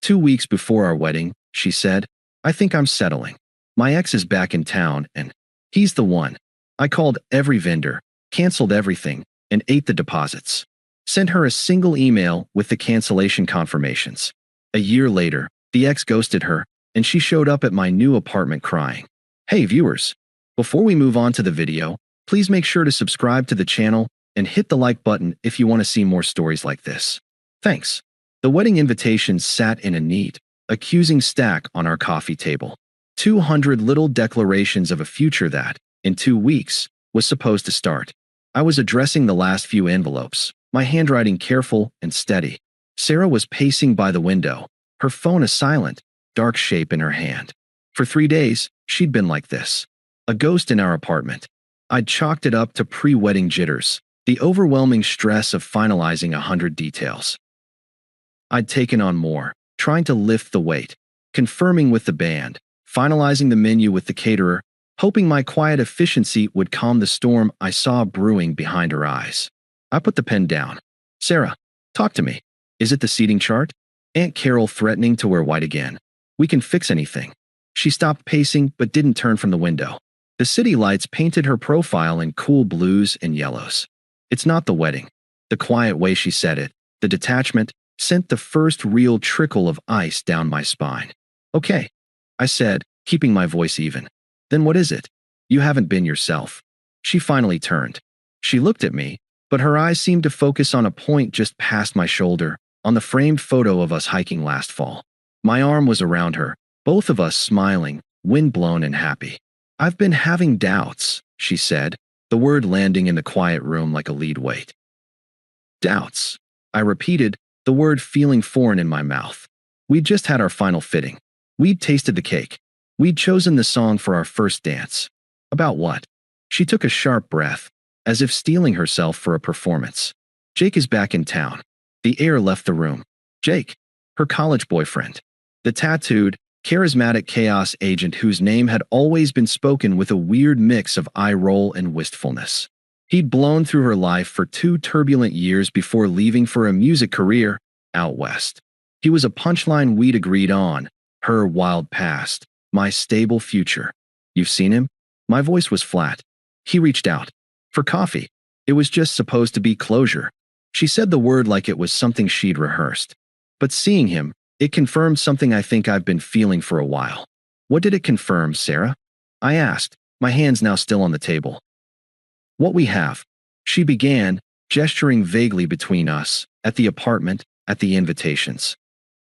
2 weeks before our wedding, she said, I think I'm settling. My ex is back in town and he's the one. I called every vendor, canceled everything, and ate the deposits. Sent her a single email with the cancellation confirmations. A year later, the ex ghosted her, and she showed up at my new apartment crying. Hey viewers, before we move on to the video, please make sure to subscribe to the channel and hit the like button if you want to see more stories like this. Thanks. The wedding invitations sat in a neat, accusing stack on our coffee table. 200 little declarations of a future that, in 2 weeks, was supposed to start. I was addressing the last few envelopes, my handwriting careful and steady. Sarah was pacing by the window, her phone a silent, dark shape in her hand. For 3 days, she'd been like this. A ghost in our apartment. I'd chalked it up to pre-wedding jitters, the overwhelming stress of finalizing 100 details. I'd taken on more, trying to lift the weight, confirming with the band, finalizing the menu with the caterer, hoping my quiet efficiency would calm the storm I saw brewing behind her eyes. I put the pen down. Sarah, talk to me. Is it the seating chart? Aunt Carol threatening to wear white again. We can fix anything. She stopped pacing but didn't turn from the window. The city lights painted her profile in cool blues and yellows. It's not the wedding. The quiet way she said it, the detachment, sent the first real trickle of ice down my spine. Okay, I said, keeping my voice even. Then what is it? You haven't been yourself. She finally turned. She looked at me, but her eyes seemed to focus on a point just past my shoulder, on the framed photo of us hiking last fall. My arm was around her, both of us smiling, windblown and happy. I've been having doubts, she said, the word landing in the quiet room like a lead weight. Doubts. I repeated, the word feeling foreign in my mouth. We'd just had our final fitting. We'd tasted the cake. We'd chosen the song for our first dance. About what? She took a sharp breath, as if steeling herself for a performance. Jake is back in town. The air left the room. Jake, her college boyfriend. The tattooed, charismatic chaos agent whose name had always been spoken with a weird mix of eye roll and wistfulness. He'd blown through her life for 2 turbulent years before leaving for a music career out west. He was a punchline we'd agreed on, her wild past, my stable future. You've seen him? My voice was flat. He reached out. For coffee. It was just supposed to be closure. She said the word like it was something she'd rehearsed. But seeing him, it confirmed something I think I've been feeling for a while. What did it confirm, Sarah? I asked, my hands now still on the table. What we have. She began, gesturing vaguely between us, at the apartment, at the invitations.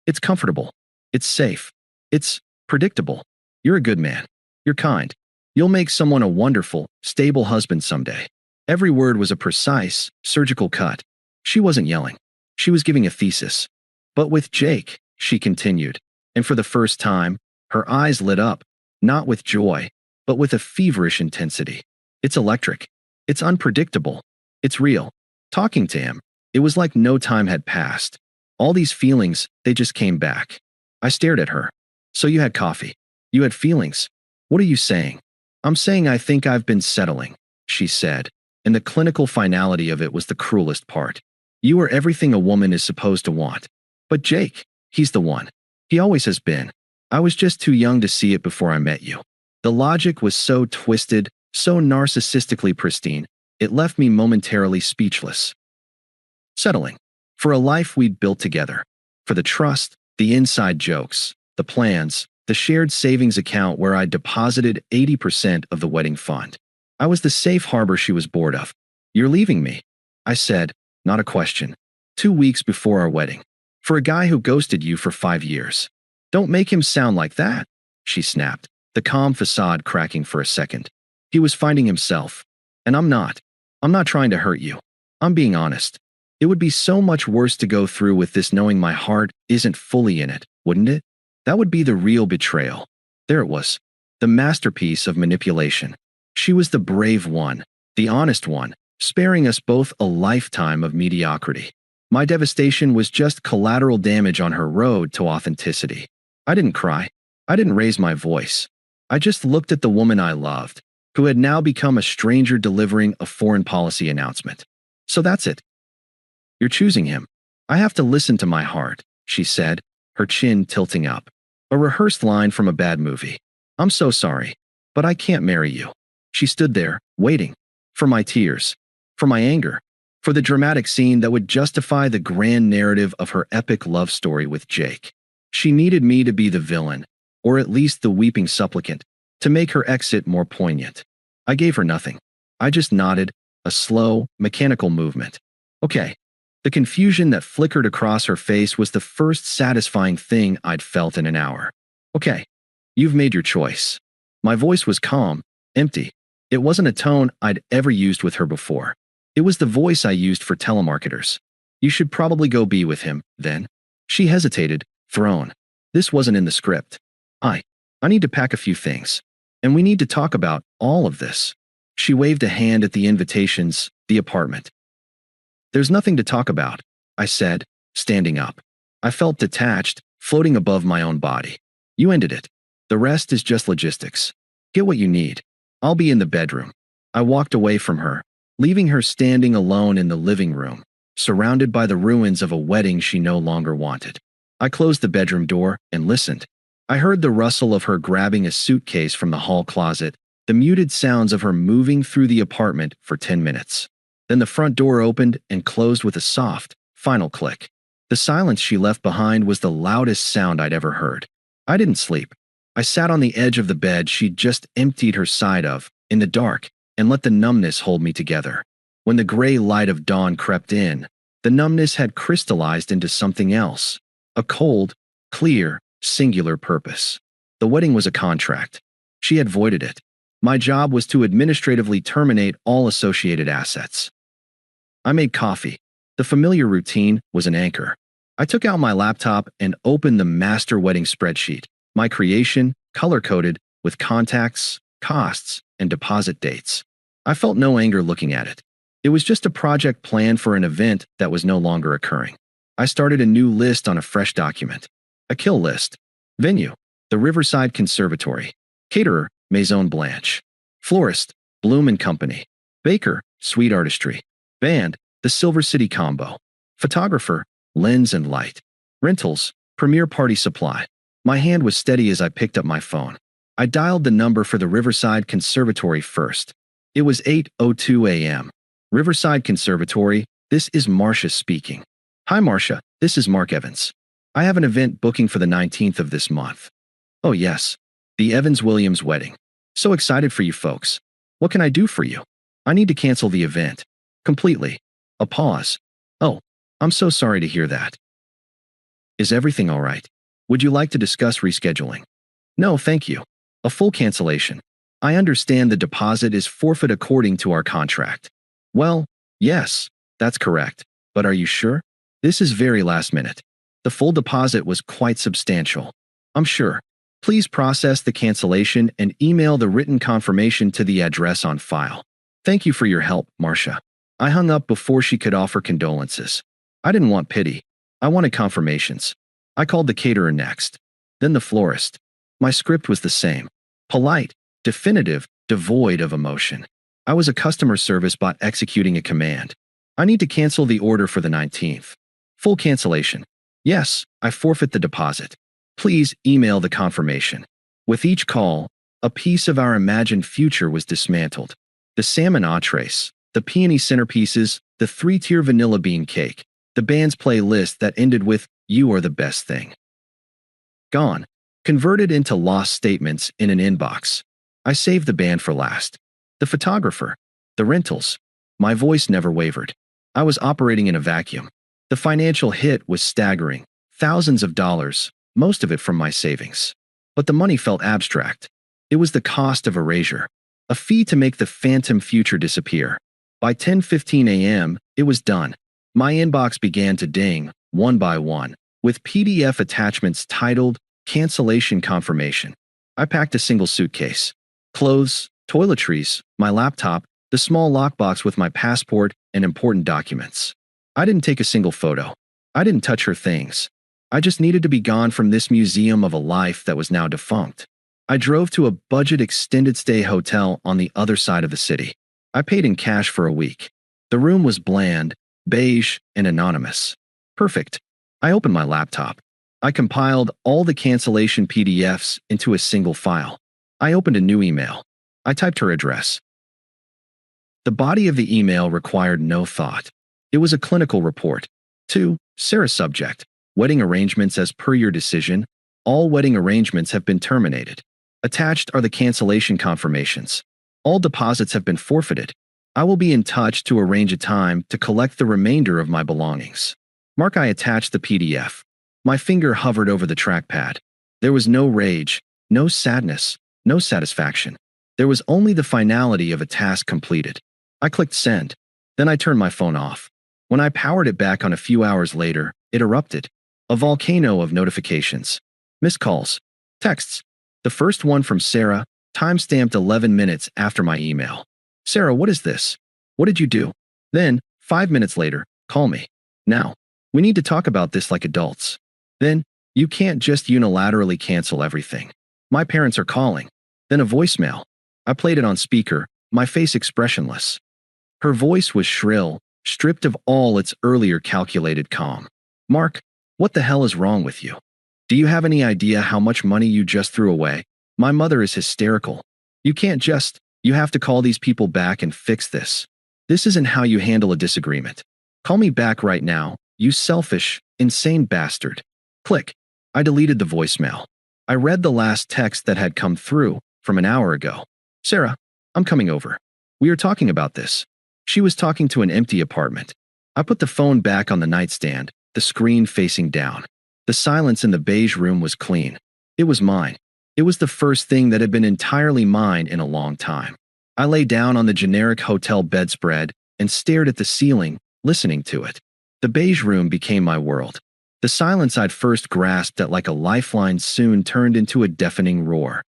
It's comfortable. It's safe. It's predictable. You're a good man. You're kind. You'll make someone a wonderful, stable husband someday. Every word was a precise, surgical cut. She wasn't yelling. She was giving a thesis. But with Jake, she continued, and for the first time, her eyes lit up, not with joy, but with a feverish intensity. It's electric. It's unpredictable. It's real. Talking to him, it was like no time had passed. All these feelings, they just came back. I stared at her. So you had coffee. You had feelings. What are you saying? I'm saying I think I've been settling, she said, and the clinical finality of it was the cruelest part. You are everything a woman is supposed to want. But Jake, he's the one. He always has been. I was just too young to see it before I met you. The logic was so twisted, so narcissistically pristine, it left me momentarily speechless. Settling. For a life we'd built together. For the trust, the inside jokes, the plans, the shared savings account where I deposited 80% of the wedding fund. I was the safe harbor she was bored of. You're leaving me, I said, not a question. 2 weeks before our wedding. For a guy who ghosted you for 5 years. Don't make him sound like that, she snapped, the calm facade cracking for a second. He was finding himself. And I'm not. I'm not trying to hurt you. I'm being honest. It would be so much worse to go through with this knowing my heart isn't fully in it, wouldn't it? That would be the real betrayal. There it was. The masterpiece of manipulation. She was the brave one, the honest one, sparing us both a lifetime of mediocrity. My devastation was just collateral damage on her road to authenticity. I didn't cry. I didn't raise my voice. I just looked at the woman I loved, who had now become a stranger delivering a foreign policy announcement. So that's it. You're choosing him. I have to listen to my heart, she said, her chin tilting up. A rehearsed line from a bad movie. I'm so sorry, but I can't marry you. She stood there, waiting. For my tears. For my anger. For the dramatic scene that would justify the grand narrative of her epic love story with Jake. She needed me to be the villain, or at least the weeping supplicant, to make her exit more poignant. I gave her nothing. I just nodded, a slow, mechanical movement. Okay. The confusion that flickered across her face was the first satisfying thing I'd felt in an hour. Okay. You've made your choice. My voice was calm, empty. It wasn't a tone I'd ever used with her before. It was the voice I used for telemarketers. You should probably go be with him, then. She hesitated, thrown. This wasn't in the script. I need to pack a few things. And we need to talk about all of this. She waved a hand at the invitations, the apartment. There's nothing to talk about, I said, standing up. I felt detached, floating above my own body. You ended it. The rest is just logistics. Get what you need. I'll be in the bedroom. I walked away from her, leaving her standing alone in the living room, surrounded by the ruins of a wedding she no longer wanted. I closed the bedroom door and listened. I heard the rustle of her grabbing a suitcase from the hall closet, the muted sounds of her moving through the apartment for 10 minutes. Then the front door opened and closed with a soft, final click. The silence she left behind was the loudest sound I'd ever heard. I didn't sleep. I sat on the edge of the bed she'd just emptied her side of, in the dark, and let the numbness hold me together. When the gray light of dawn crept in, the numbness had crystallized into something else. A cold, clear, singular purpose. The wedding was a contract. She had voided it. My job was to administratively terminate all associated assets. I made coffee. The familiar routine was an anchor. I took out my laptop and opened the master wedding spreadsheet, my creation, color-coded, with contacts, costs, and deposit dates. I felt no anger looking at it. It was just a project plan for an event that was no longer occurring. I started a new list on a fresh document. A kill list. Venue, the Riverside Conservatory. Caterer, Maison Blanche. Florist, Bloom & Company. Baker, Sweet Artistry. Band, the Silver City Combo. Photographer, Lens and Light. Rentals, Premier Party Supply. My hand was steady as I picked up my phone. I dialed the number for the Riverside Conservatory first. It was 8:02 a.m. Riverside Conservatory, this is Marcia speaking. Hi Marcia, this is Mark Evans. I have an event booking for the 19th of this month. Oh yes, the Evans-Williams wedding. So excited for you folks. What can I do for you? I need to cancel the event. Completely. A pause. Oh, I'm so sorry to hear that. Is everything all right? Would you like to discuss rescheduling? No, thank you. A full cancellation. I understand the deposit is forfeit according to our contract. Well, yes, that's correct. But are you sure? This is very last minute. The full deposit was quite substantial. I'm sure. Please process the cancellation and email the written confirmation to the address on file. Thank you for your help, Marcia. I hung up before she could offer condolences. I didn't want pity. I wanted confirmations. I called the caterer next. Then the florist. My script was the same. Polite, definitive, devoid of emotion. I was a customer service bot executing a command. I need to cancel the order for the 19th. Full cancellation. Yes, I forfeit the deposit. Please email the confirmation. With each call, a piece of our imagined future was dismantled. The salmon entrees, the peony centerpieces, the 3-tier vanilla bean cake, the band's playlist that ended with "You are the best thing." Gone. Converted into lost statements in an inbox. I saved the band for last. The photographer. The rentals. My voice never wavered. I was operating in a vacuum. The financial hit was staggering. Thousands of dollars, most of it from my savings. But the money felt abstract. It was the cost of erasure. A fee to make the phantom future disappear. By 10:15 a.m., it was done. My inbox began to ding, one by one, with PDF attachments titled "Cancellation Confirmation." I packed a single suitcase. Clothes, toiletries, my laptop, the small lockbox with my passport and important documents. I didn't take a single photo. I didn't touch her things. I just needed to be gone from this museum of a life that was now defunct. I drove to a budget extended stay hotel on the other side of the city. I paid in cash for a week. The room was bland, beige, and anonymous. Perfect. I opened my laptop. I compiled all the cancellation PDFs into a single file. I opened a new email. I typed her address. The body of the email required no thought. It was a clinical report. To Sarah, subject: wedding arrangements as per your decision. All wedding arrangements have been terminated. Attached are the cancellation confirmations. All deposits have been forfeited. I will be in touch to arrange a time to collect the remainder of my belongings. Mark. I attached the PDF. My finger hovered over the trackpad. There was no rage, no sadness, no satisfaction. There was only the finality of a task completed. I clicked send. Then I turned my phone off. When I powered it back on a few hours later, it erupted. A volcano of notifications. Missed calls. Texts. The first one from Sarah, timestamped 11 minutes after my email. Sarah, what is this? What did you do? Then, 5 minutes later, call me. Now. We need to talk about this like adults. Then, you can't just unilaterally cancel everything. My parents are calling. Then a voicemail. I played it on speaker, my face expressionless. Her voice was shrill, stripped of all its earlier calculated calm. Mark, what the hell is wrong with you? Do you have any idea how much money you just threw away? My mother is hysterical. You can't just, you have to call these people back and fix this. This isn't how you handle a disagreement. Call me back right now, you selfish, insane bastard. Click. I deleted the voicemail. I read the last text that had come through from an hour ago. Sarah, I'm coming over. We are talking about this. She was talking to an empty apartment. I put the phone back on the nightstand, the screen facing down. The silence in the beige room was clean. It was mine. It was the first thing that had been entirely mine in a long time. I lay down on the generic hotel bedspread and stared at the ceiling, listening to it. The beige room became my world. The silence I'd first grasped at like a lifeline soon turned into a deafening roar.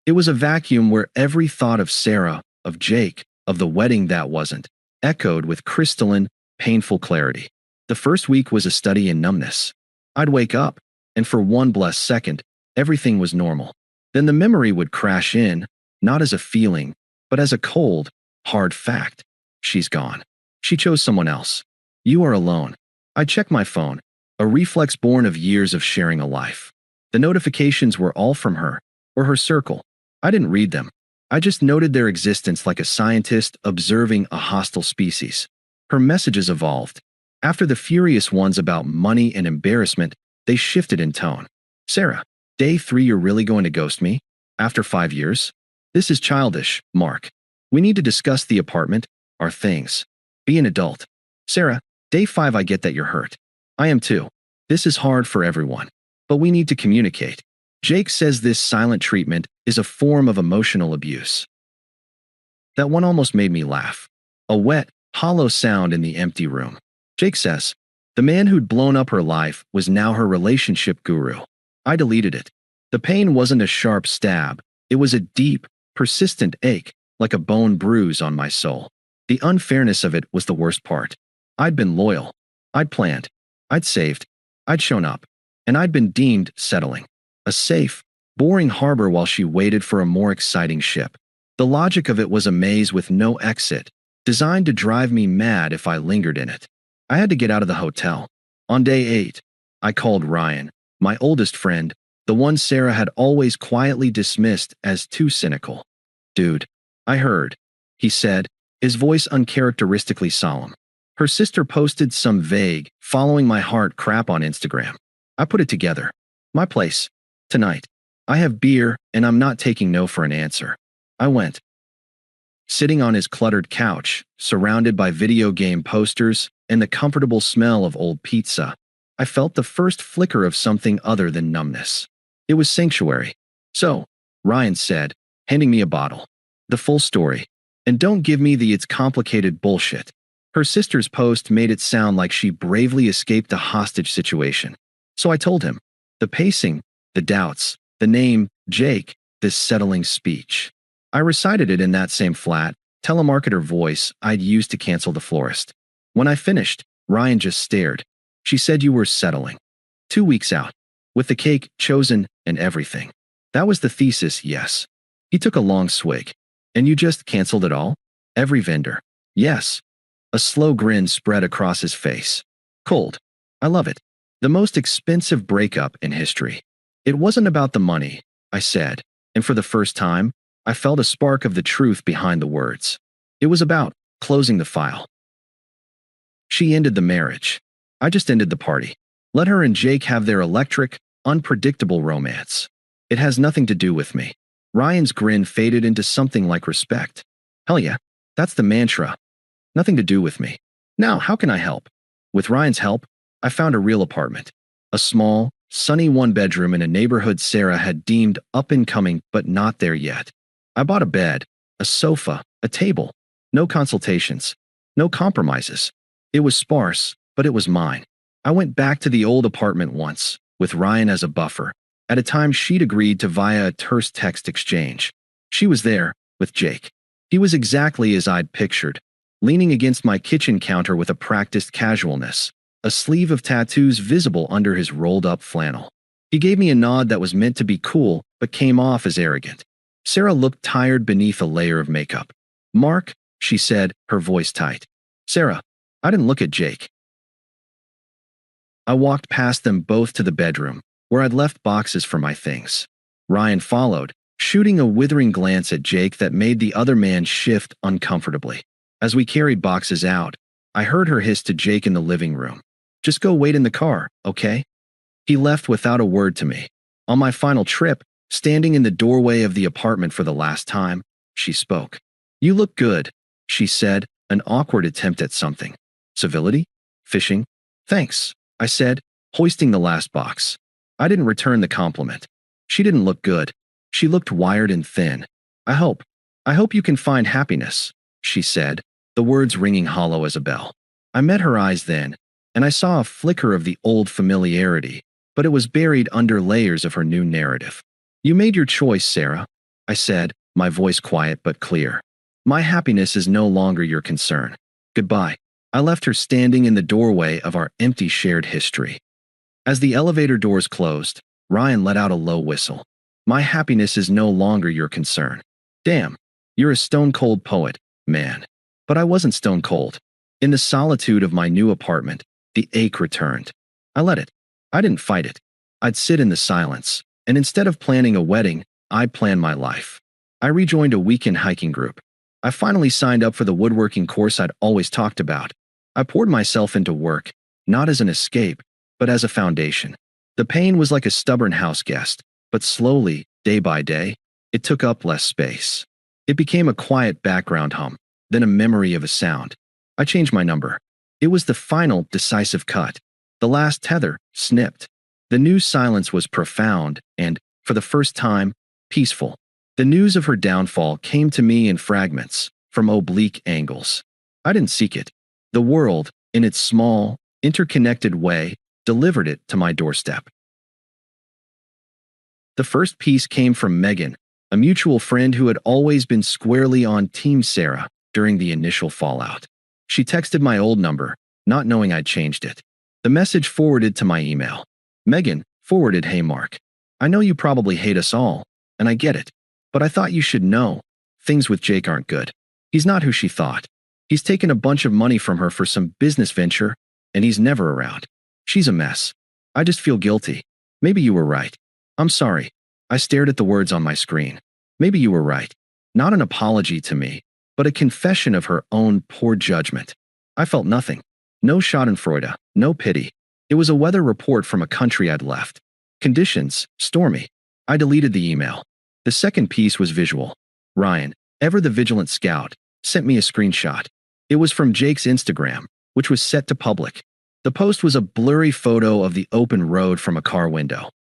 It was a vacuum where every thought of Sarah, of Jake, of the wedding that wasn't, echoed with crystalline, painful clarity. The first week was a study in numbness. I'd wake up, and for one blessed second, everything was normal. Then the memory would crash in, not as a feeling, but as a cold, hard fact. She's gone. She chose someone else. You are alone. I checked my phone, a reflex born of years of sharing a life. The notifications were all from her, or her circle. I didn't read them. I just noted their existence like a scientist observing a hostile species. Her messages evolved. After the furious ones about money and embarrassment, they shifted in tone. Sarah, day 3, you're really going to ghost me? After 5 years? This is childish, Mark. We need to discuss the apartment, our things. Be an adult. Sarah, day 5, I get that you're hurt. I am too. This is hard for everyone. But we need to communicate. Jake says this silent treatment is a form of emotional abuse. That one almost made me laugh. A wet, hollow sound in the empty room. Jake says, the man who'd blown up her life was now her relationship guru. I deleted it. The pain wasn't a sharp stab. It was a deep, persistent ache, like a bone bruise on my soul. The unfairness of it was the worst part. I'd been loyal. I'd planned. I'd saved. I'd shown up. And I'd been deemed settling. A safe, boring harbor while she waited for a more exciting ship. The logic of it was a maze with no exit, designed to drive me mad if I lingered in it. I had to get out of the hotel. On day 8, I called Ryan, my oldest friend, the one Sarah had always quietly dismissed as too cynical. Dude, I heard, he said, his voice uncharacteristically solemn. Her sister posted some vague, following my heart crap on Instagram. I put it together. My place. Tonight. I have beer, and I'm not taking no for an answer. I went. Sitting on his cluttered couch, surrounded by video game posters and the comfortable smell of old pizza, I felt the first flicker of something other than numbness. It was sanctuary. So, Ryan said, handing me a bottle. The full story. And don't give me the it's complicated bullshit. Her sister's post made it sound like she bravely escaped a hostage situation. So I told him. The pacing, the doubts, the name, Jake, this settling speech. I recited it in that same flat, telemarketer voice I'd used to cancel the florist. When I finished, Ryan just stared. She said you were settling. 2 weeks out. With the cake chosen and everything. That was the thesis, yes. He took a long swig. And you just canceled it all? Every vendor. Yes. A slow grin spread across his face. Cold. I love it. The most expensive breakup in history. It wasn't about the money, I said, and for the first time, I felt a spark of the truth behind the words. It was about closing the file. She ended the marriage. I just ended the party. Let her and Jake have their electric, unpredictable romance. It has nothing to do with me. Ryan's grin faded into something like respect. Hell yeah, that's the mantra. Nothing to do with me. Now, how can I help? With Ryan's help, I found a real apartment. A small, sunny one-bedroom in a neighborhood Sarah had deemed up-and-coming but not there yet. I bought a bed, a sofa, a table. No consultations. No compromises. It was sparse, but it was mine. I went back to the old apartment once, with Ryan as a buffer, at a time she'd agreed to via a terse text exchange. She was there, with Jake. He was exactly as I'd pictured, leaning against my kitchen counter with a practiced casualness, a sleeve of tattoos visible under his rolled-up flannel. He gave me a nod that was meant to be cool, but came off as arrogant. Sarah looked tired beneath a layer of makeup. "Mark," she said, her voice tight. "Sarah, I didn't look at Jake." I walked past them both to the bedroom, where I'd left boxes for my things. Ryan followed, shooting a withering glance at Jake that made the other man shift uncomfortably. As we carried boxes out, I heard her hiss to Jake in the living room. "Just go wait in the car, okay?" He left without a word to me. On my final trip, standing in the doorway of the apartment for the last time, she spoke. "You look good," she said, an awkward attempt at something. Civility? Fishing? "Thanks," I said, hoisting the last box. I didn't return the compliment. She didn't look good. She looked wired and thin. I hope you can find happiness," she said, the words ringing hollow as a bell. I met her eyes then, and I saw a flicker of the old familiarity, but it was buried under layers of her new narrative. "You made your choice, Sarah," I said, my voice quiet but clear. "My happiness is no longer your concern. Goodbye." I left her standing in the doorway of our empty shared history. As the elevator doors closed, Ryan let out a low whistle. "My happiness is no longer your concern." Damn, you're a stone-cold poet, man. But I wasn't stone-cold. In the solitude of my new apartment, the ache returned. I let it. I didn't fight it. I'd sit in the silence, and instead of planning a wedding, I'd plan my life. I rejoined a weekend hiking group. I finally signed up for the woodworking course I'd always talked about. I poured myself into work, not as an escape, but as a foundation. The pain was like a stubborn house guest, but slowly, day by day, it took up less space. It became a quiet background hum, then a memory of a sound. I changed my number. It was the final, decisive cut. The last tether, snipped. The new silence was profound and, for the first time, peaceful. The news of her downfall came to me in fragments, from oblique angles. I didn't seek it. The world, in its small, interconnected way, delivered it to my doorstep. The first piece came from Megan, a mutual friend who had always been squarely on Team Sarah during the initial fallout. She texted my old number, not knowing I'd changed it. The message forwarded to my email. Megan forwarded, "Hey Mark, I know you probably hate us all, and I get it, but I thought you should know, things with Jake aren't good. He's not who she thought. He's taken a bunch of money from her for some business venture, and he's never around. She's a mess. I just feel guilty. Maybe you were right. I'm sorry." I stared at the words on my screen. Maybe you were right. Not an apology to me, but a confession of her own poor judgment. I felt nothing. No schadenfreude, no pity. It was a weather report from a country I'd left. Conditions, stormy. I deleted the email. The second piece was visual. Ryan, ever the vigilant scout, sent me a screenshot. It was from Jake's Instagram, which was set to public. The post was a blurry photo of the open road from a car window.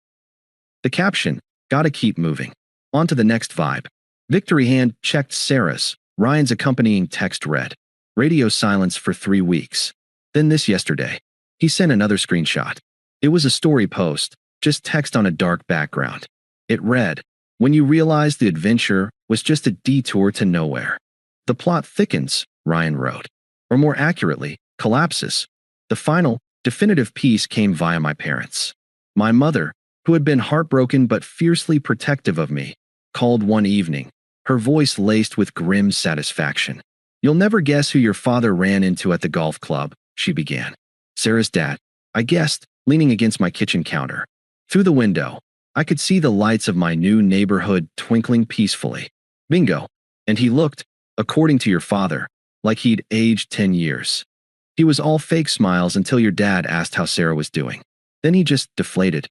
The caption, "Gotta keep moving. On to the next vibe." Victory hand checked Sarah's. Ryan's accompanying text read, "Radio silence for 3 weeks. Then this yesterday." He sent another screenshot. It was a story post, just text on a dark background. It read, "When you realize the adventure was just a detour to nowhere. The plot thickens," Ryan wrote. Or more accurately, collapses. The final, definitive piece came via my parents. My mother, who had been heartbroken but fiercely protective of me, called one evening, her voice laced with grim satisfaction. "You'll never guess who your father ran into at the golf club," she began. "Sarah's dad." I guessed, leaning against my kitchen counter. Through the window, I could see the lights of my new neighborhood twinkling peacefully. Bingo. And he looked, according to your father, like he'd aged 10 years. He was all fake smiles until your dad asked how Sarah was doing. Then he just deflated.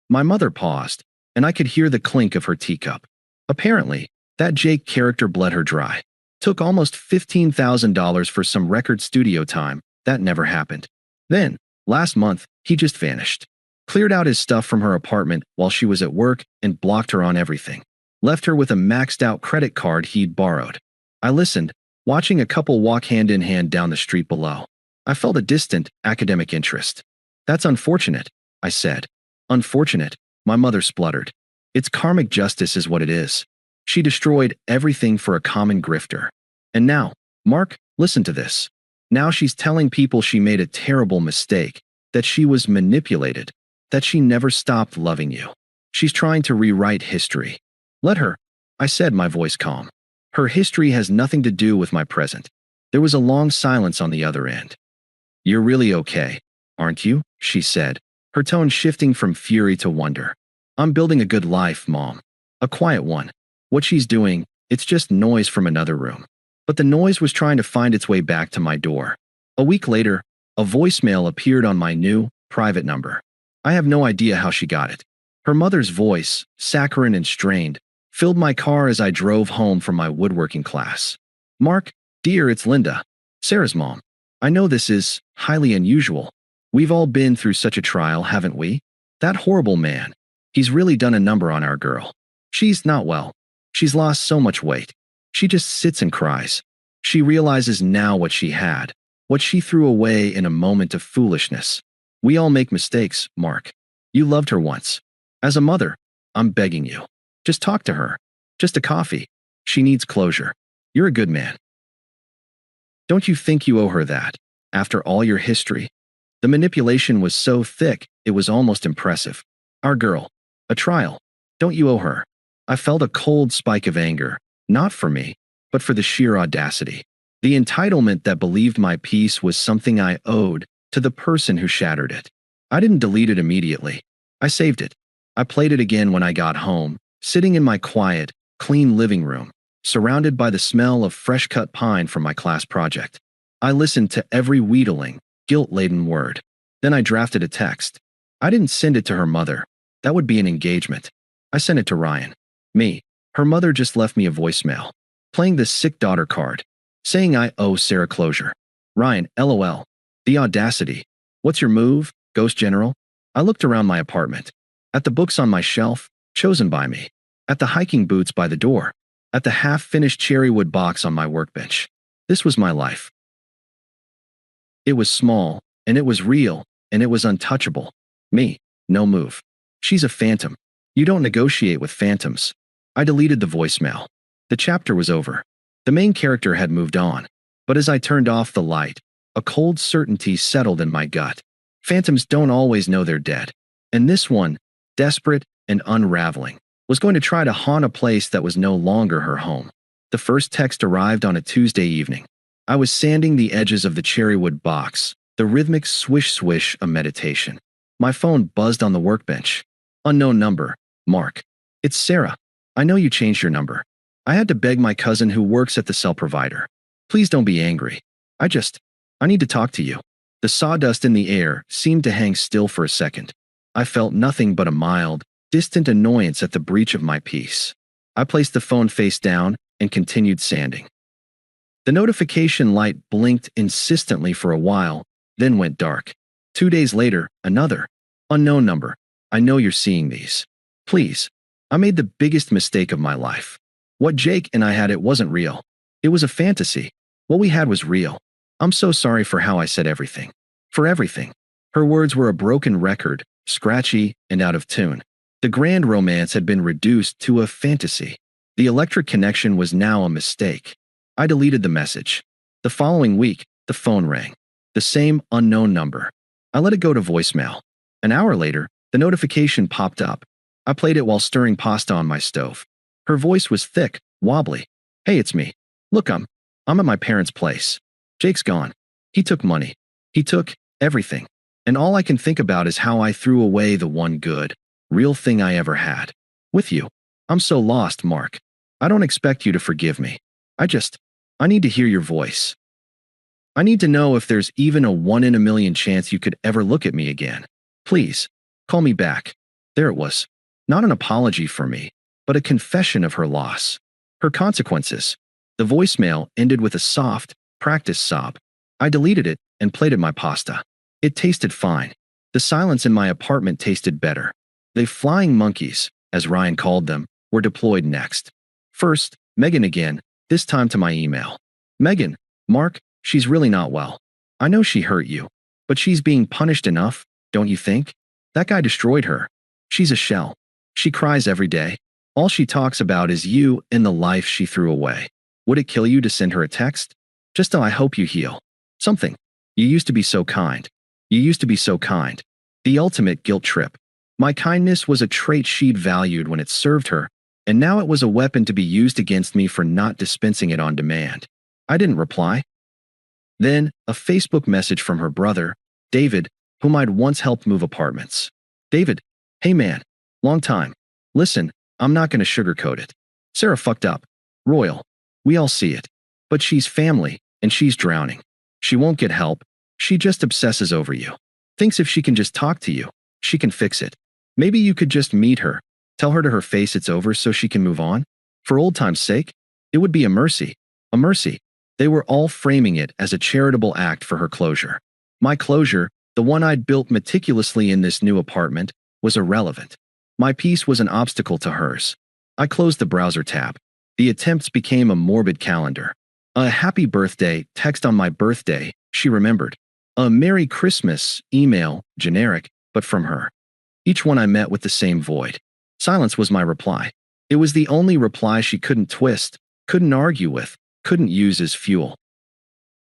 My mother paused, and I could hear the clink of her teacup. Apparently, that Jake character bled her dry. Took almost $15,000 for some record studio time. That never happened. Then, last month, he just vanished. Cleared out his stuff from her apartment while she was at work and blocked her on everything. Left her with a maxed-out credit card he'd borrowed. I listened, watching a couple walk hand in hand down the street below. I felt a distant, academic interest. That's unfortunate, I said. Unfortunate, my mother spluttered. It's karmic justice is what it is. She destroyed everything for a common grifter. And now, Mark, listen to this. Now she's telling people she made a terrible mistake, that she was manipulated, that she never stopped loving you. She's trying to rewrite history. Let her, I said, my voice calm. Her history has nothing to do with my present. There was a long silence on the other end. You're really okay, aren't you? She said, her tone shifting from fury to wonder. I'm building a good life, Mom. A quiet one. What she's doing, it's just noise from another room. But the noise was trying to find its way back to my door. A week later, a voicemail appeared on my new, private number. I have no idea how she got it. Her mother's voice, saccharine and strained, filled my car as I drove home from my woodworking class. Mark, dear, it's Linda, Sarah's mom. I know this is highly unusual. We've all been through such a trial, haven't we? That horrible man. He's really done a number on our girl. She's not well. She's lost so much weight. She just sits and cries. She realizes now what she had, what she threw away in a moment of foolishness. We all make mistakes, Mark. You loved her once. As a mother, I'm begging you. Just talk to her. Just a coffee. She needs closure. You're a good man. Don't you think you owe her that, after all your history? The manipulation was so thick, it was almost impressive. Our girl. A trial. Don't you owe her? I felt a cold spike of anger, not for me, but for the sheer audacity. The entitlement that believed my peace was something I owed to the person who shattered it. I didn't delete it immediately. I saved it. I played it again when I got home, sitting in my quiet, clean living room, surrounded by the smell of fresh-cut pine from my class project. I listened to every wheedling, guilt-laden word. Then I drafted a text. I didn't send it to her mother. That would be an engagement. I sent it to Ryan. Me. Her mother just left me a voicemail, playing the sick daughter card, saying I owe Sarah closure. Ryan, LOL. The audacity. What's your move, Ghost General? I looked around my apartment. At the books on my shelf, chosen by me. At the hiking boots by the door. At the half-finished cherrywood box on my workbench. This was my life. It was small, and it was real, and it was untouchable. Me. No move. She's a phantom. You don't negotiate with phantoms. I deleted the voicemail. The chapter was over. The main character had moved on. But as I turned off the light, a cold certainty settled in my gut. Phantoms don't always know they're dead. And this one, desperate and unraveling, was going to try to haunt a place that was no longer her home. The first text arrived on a Tuesday evening. I was sanding the edges of the cherrywood box, the rhythmic swish-swish of meditation. My phone buzzed on the workbench. Unknown number. Mark. It's Sarah. I know you changed your number. I had to beg my cousin who works at the cell provider. Please don't be angry. I need to talk to you. The sawdust in the air seemed to hang still for a second. I felt nothing but a mild, distant annoyance at the breach of my peace. I placed the phone face down and continued sanding. The notification light blinked insistently for a while, then went dark. 2 days later, another. Unknown number. I know you're seeing these. Please. I made the biggest mistake of my life. What Jake and I had, it wasn't real. It was a fantasy. What we had was real. I'm so sorry for how I said everything. For everything. Her words were a broken record, scratchy and out of tune. The grand romance had been reduced to a fantasy. The electric connection was now a mistake. I deleted the message. The following week, the phone rang. The same unknown number. I let it go to voicemail. An hour later, the notification popped up. I played it while stirring pasta on my stove. Her voice was thick, wobbly. Hey, it's me. Look, I'm at my parents' place. Jake's gone. He took money. He took everything. And all I can think about is how I threw away the one good, real thing I ever had. With you. I'm so lost, Mark. I don't expect you to forgive me. I need to hear your voice. I need to know if there's even a 1 in a million chance you could ever look at me again. Please, call me back. There it was. Not an apology for me, but a confession of her loss. Her consequences. The voicemail ended with a soft, practiced sob. I deleted it and plated my pasta. It tasted fine. The silence in my apartment tasted better. The flying monkeys, as Ryan called them, were deployed next. First, Megan again, this time to my email. Megan, Mark, she's really not well. I know she hurt you, but she's being punished enough, don't you think? That guy destroyed her. She's a shell. She cries every day. All she talks about is you and the life she threw away. Would it kill you to send her a text? Just I hope you heal. Something. You used to be so kind. You used to be so kind. The ultimate guilt trip. My kindness was a trait she'd valued when it served her, and now it was a weapon to be used against me for not dispensing it on demand. I didn't reply. Then, a Facebook message from her brother, David, whom I'd once helped move apartments. David, hey man, long time. Listen, I'm not going to sugarcoat it. Sarah fucked up. Royal. We all see it. But she's family, and she's drowning. She won't get help. She just obsesses over you. Thinks if she can just talk to you, she can fix it. Maybe you could just meet her, tell her to her face it's over so she can move on? For old time's sake? It would be a mercy. A mercy. They were all framing it as a charitable act for her closure. My closure, the one I'd built meticulously in this new apartment, was irrelevant. My peace was an obstacle to hers. I closed the browser tab. The attempts became a morbid calendar. A happy birthday text on my birthday, she remembered. A Merry Christmas email, generic, but from her. Each one I met with the same void. Silence was my reply. It was the only reply she couldn't twist, couldn't argue with, couldn't use as fuel.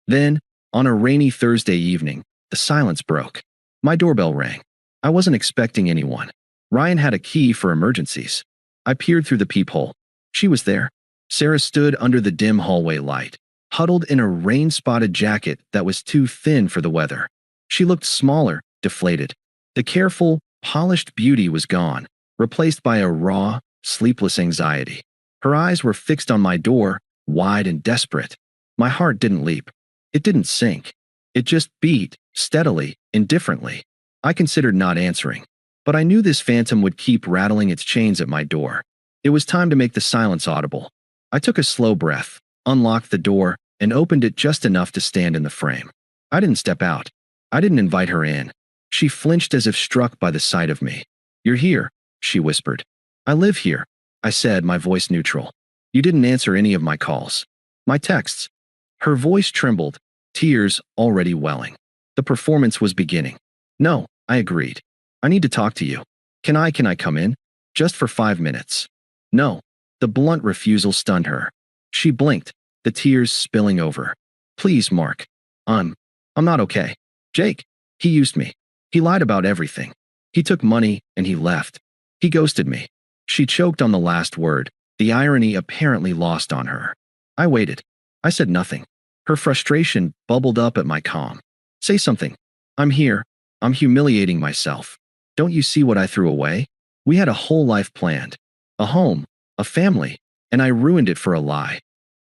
Then, on a rainy Thursday evening, the silence broke. My doorbell rang. I wasn't expecting anyone. Ryan had a key for emergencies. I peered through the peephole. She was there. Sarah stood under the dim hallway light, huddled in a rain-spotted jacket that was too thin for the weather. She looked smaller, deflated. The careful, polished beauty was gone, replaced by a raw, sleepless anxiety. Her eyes were fixed on my door, wide and desperate. My heart didn't leap. It didn't sink. It just beat, steadily, indifferently. I considered not answering, but I knew this phantom would keep rattling its chains at my door. It was time to make the silence audible. I took a slow breath, unlocked the door, and opened it just enough to stand in the frame. I didn't step out. I didn't invite her in. She flinched as if struck by the sight of me. "You're here," she whispered. "I live here," I said, my voice neutral. "You didn't answer any of my calls. My texts." Her voice trembled, tears already welling. The performance was beginning. "No," I agreed. "I need to talk to you. Can I come in? Just for 5 minutes." "No." The blunt refusal stunned her. She blinked, the tears spilling over. "Please, Mark. I'm not okay. Jake, he used me. He lied about everything. He took money and he left. He ghosted me." She choked on the last word, the irony apparently lost on her. I waited. I said nothing. Her frustration bubbled up at my calm. "Say something. I'm here. I'm humiliating myself. Don't you see what I threw away? We had a whole life planned. A home, a family, and I ruined it for a lie."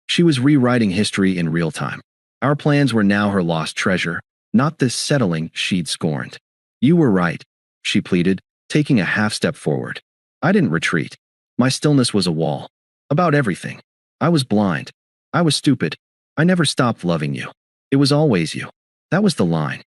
She was rewriting history in real time. Our plans were now her lost treasure, not the settling she'd scorned. "You were right," she pleaded, taking a half step forward. I didn't retreat. My stillness was a wall. About everything. I was blind. I was stupid. I never stopped loving you. It was always you. That was the line.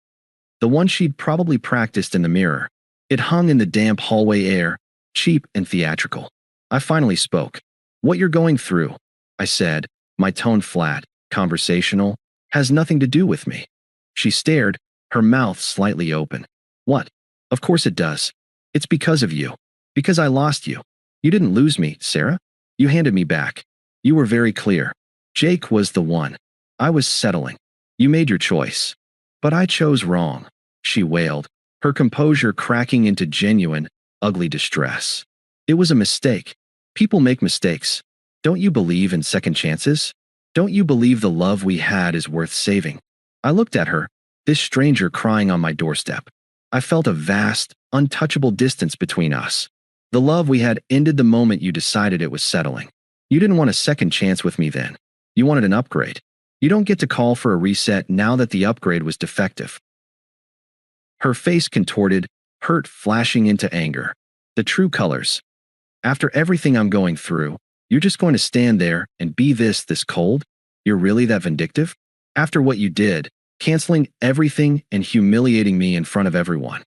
The one she'd probably practiced in the mirror. It hung in the damp hallway air, cheap and theatrical. I finally spoke. "What you're going through," I said, my tone flat, conversational, "has nothing to do with me." She stared, her mouth slightly open. "What? Of course it does. It's because of you. Because I lost you. You didn't lose me, Sarah. You handed me back. You were very clear. Jake was the one. I was settling. You made your choice. But I chose wrong," she wailed, her composure cracking into genuine, ugly distress. "It was a mistake. People make mistakes. Don't you believe in second chances? Don't you believe the love we had is worth saving?" I looked at her, this stranger crying on my doorstep. I felt a vast, untouchable distance between us. The love we had ended the moment you decided it was settling. You didn't want a second chance with me then. You wanted an upgrade. You don't get to call for a reset now that the upgrade was defective. Her face contorted, hurt flashing into anger. The true colors. After everything I'm going through, you're just going to stand there and be this cold? You're really that vindictive? After what you did, canceling everything and humiliating me in front of everyone.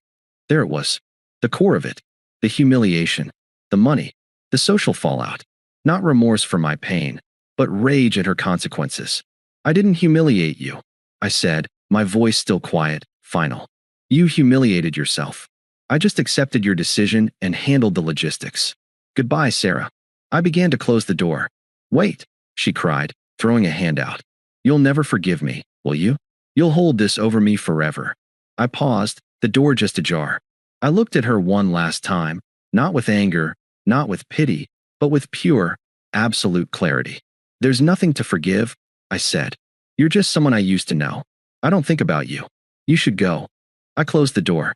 There it was. The core of it. The humiliation. The money. The social fallout. Not remorse for my pain, but rage at her consequences. I didn't humiliate you, I said, my voice still quiet, final. You humiliated yourself. I just accepted your decision and handled the logistics. Goodbye, Sarah. I began to close the door. Wait, she cried, throwing a hand out. You'll never forgive me, will you? You'll hold this over me forever. I paused, the door just ajar. I looked at her one last time, not with anger, not with pity, but with pure, absolute clarity. There's nothing to forgive, I said. You're just someone I used to know. I don't think about you. You should go. I closed the door.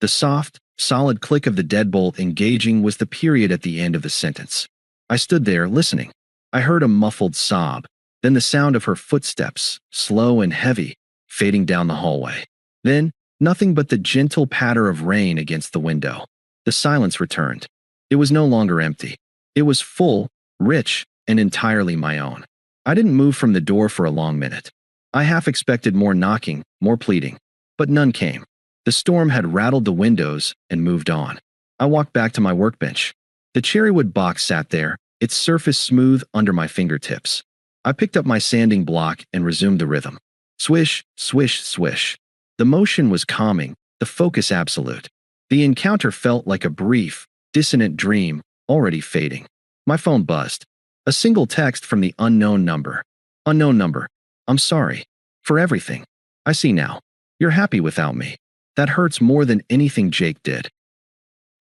The soft, solid click of the deadbolt engaging was the period at the end of the sentence. I stood there, listening. I heard a muffled sob, then the sound of her footsteps, slow and heavy, fading down the hallway. Then, nothing but the gentle patter of rain against the window. The silence returned. It was no longer empty. It was full, rich, and entirely my own. I didn't move from the door for a long minute. I half expected more knocking, more pleading. But none came. The storm had rattled the windows and moved on. I walked back to my workbench. The cherrywood box sat there, its surface smooth under my fingertips. I picked up my sanding block and resumed the rhythm. Swish, swish, swish. The motion was calming, the focus absolute. The encounter felt like a brief, dissonant dream, already fading. My phone buzzed. A single text from the unknown number. Unknown number. I'm sorry. For everything. I see now. You're happy without me. That hurts more than anything Jake did.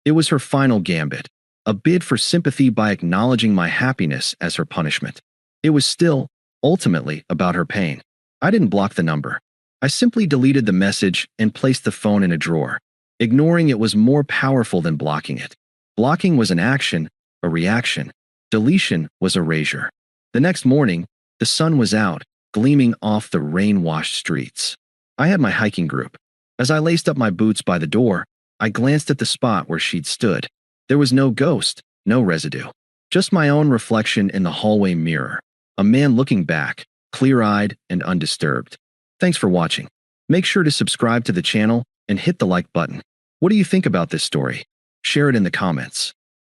It was her final gambit, a bid for sympathy by acknowledging my happiness as her punishment. It was still, ultimately, about her pain. I didn't block the number. I simply deleted the message and placed the phone in a drawer. Ignoring it was more powerful than blocking it. Blocking was an action, a reaction. Deletion was erasure. The next morning, the sun was out, gleaming off the rain-washed streets. I had my hiking group. As I laced up my boots by the door, I glanced at the spot where she'd stood. There was no ghost, no residue. Just my own reflection in the hallway mirror. A man looking back, clear-eyed and undisturbed. Thanks for watching. Make sure to subscribe to the channel and hit the like button. What do you think about this story? Share it in the comments.